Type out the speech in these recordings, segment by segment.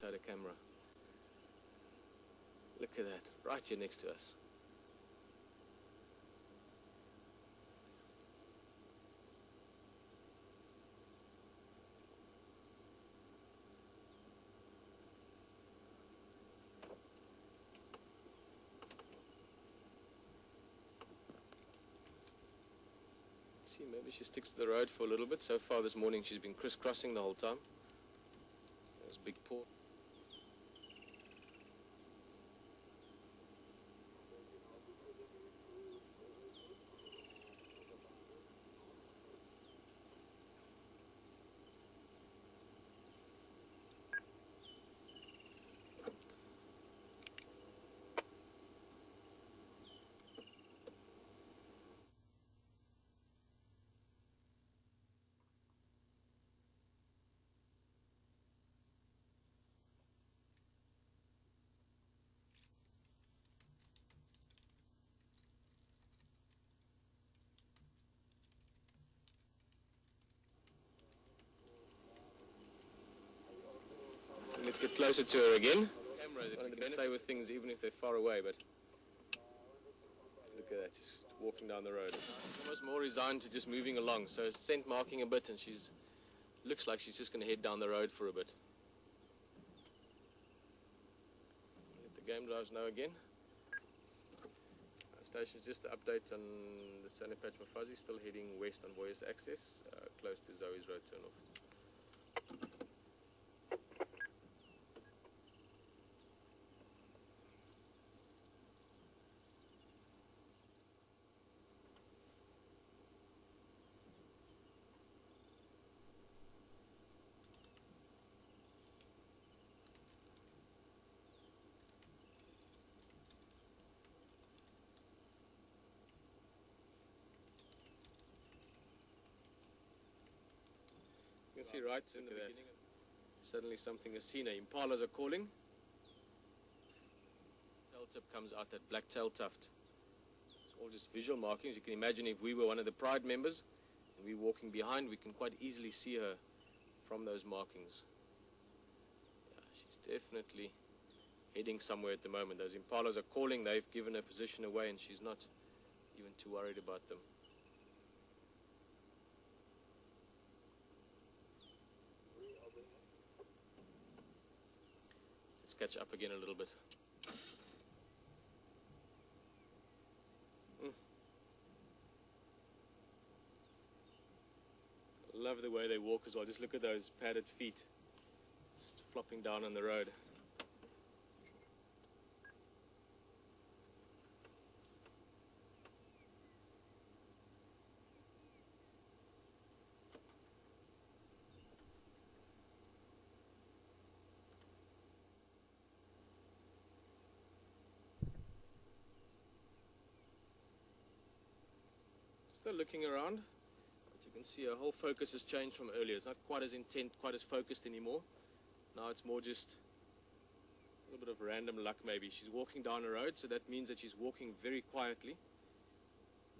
Had a camera. Look at that, right here next to us. See, maybe she sticks to the road for a little bit. So far this morning she's been crisscrossing the whole time. There's big paw. Let's get closer to her again. Camera, you can stay with things even if they're far away, but look at that, just walking down the road. Almost more resigned to just moving along, so scent marking a bit and looks like she's just going to head down the road for a bit. Let the game drives know again. Station's just the update on the Sandy Patch Lioness, still heading west on Vuyatela Access, close to Zoe's road turnoff. You can see right in the beginning, suddenly something has seen her. Impalas are calling. Tail tip comes out, that black tail tuft. It's all just visual markings. You can imagine if we were one of the Pride members and we're walking behind, we can quite easily see her from those markings. Yeah, she's definitely heading somewhere at the moment. Those impalas are calling. They've given her position away and she's not even too worried about them. Catch up again a little bit. Love the way they walk as well. Just look at those padded feet just flopping down on the road. Still looking around, but you can see her whole focus has changed from earlier. It's not quite as intent, quite as focused anymore. Now it's more just a little bit of random luck maybe. She's walking down a road, so that means that she's walking very quietly.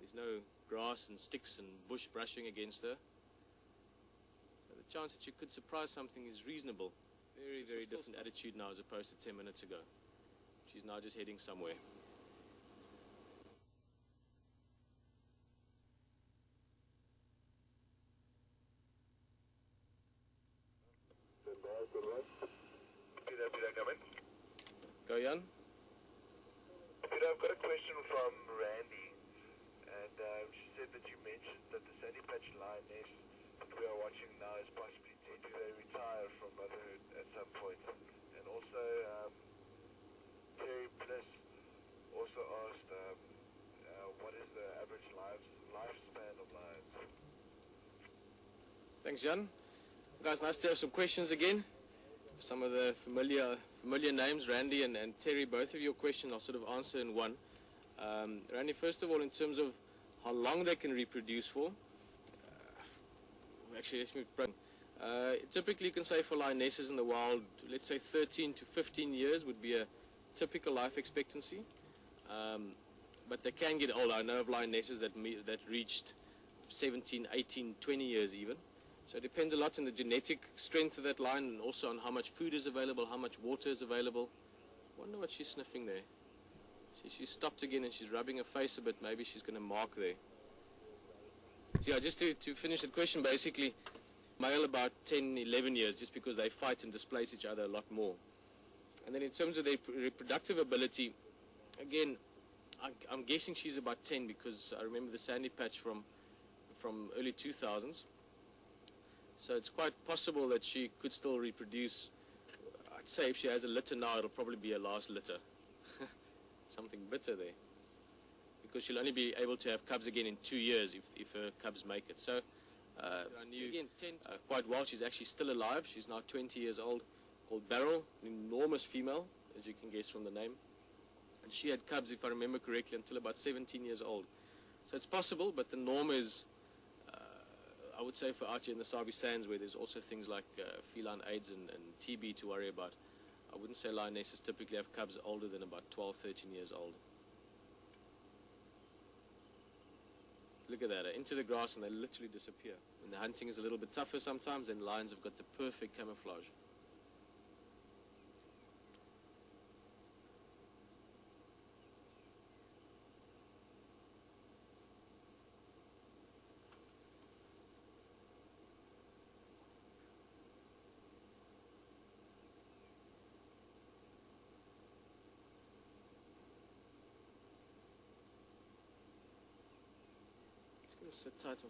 There's no grass and sticks and bush brushing against her. So the chance that she could surprise something is reasonable. Very, very different attitude now as opposed to 10 minutes ago. She's now just heading somewhere. Go, Jan. Peter, I've got a question from Randy, and she said that you mentioned that the Sandy Patch Lioness that we are watching now is possibly due to retire from motherhood at some point. And also, Terry Bliss also asked, what is the average lifespan of lions? Thanks, Jan. Guys, nice to have some questions again. Some of the familiar names, Randy and Terry, both of your questions I'll sort of answer in one. Randy, first of all, in terms of how long they can reproduce for, actually, let me bring. Typically, you can say for lionesses in the wild, let's say 13 to 15 years would be a typical life expectancy. But they can get older. I know of lionesses that reached 17, 18, 20 years even. So it depends a lot on the genetic strength of that lion and also on how much food is available, how much water is available. Wonder what she's sniffing there. She stopped again and she's rubbing her face a bit. Maybe she's going to mark there. So yeah, just to finish the question, basically, male about 10, 11 years, just because they fight and displace each other a lot more. And then in terms of their reproductive ability, again, I'm guessing she's about 10 because I remember the Sandy Patch from early 2000s. So it's quite possible that she could still reproduce. I'd say if she has a litter now, it'll probably be her last litter. Something bitter there. Because she'll only be able to have cubs again in 2 years if her cubs make it. So I knew again, quite well. She's actually still alive. She's now 20 years old, called Beryl, an enormous female, as you can guess from the name. And she had cubs, if I remember correctly, until about 17 years old. So it's possible, but the norm is, I would say, for out here in the Sabi Sands, where there's also things like feline AIDS and TB to worry about, I wouldn't say lionesses typically have cubs older than about 12, 13 years old. Look at that, into the grass and they literally disappear. When the hunting is a little bit tougher sometimes, then lions have got the perfect camouflage. Sit tight.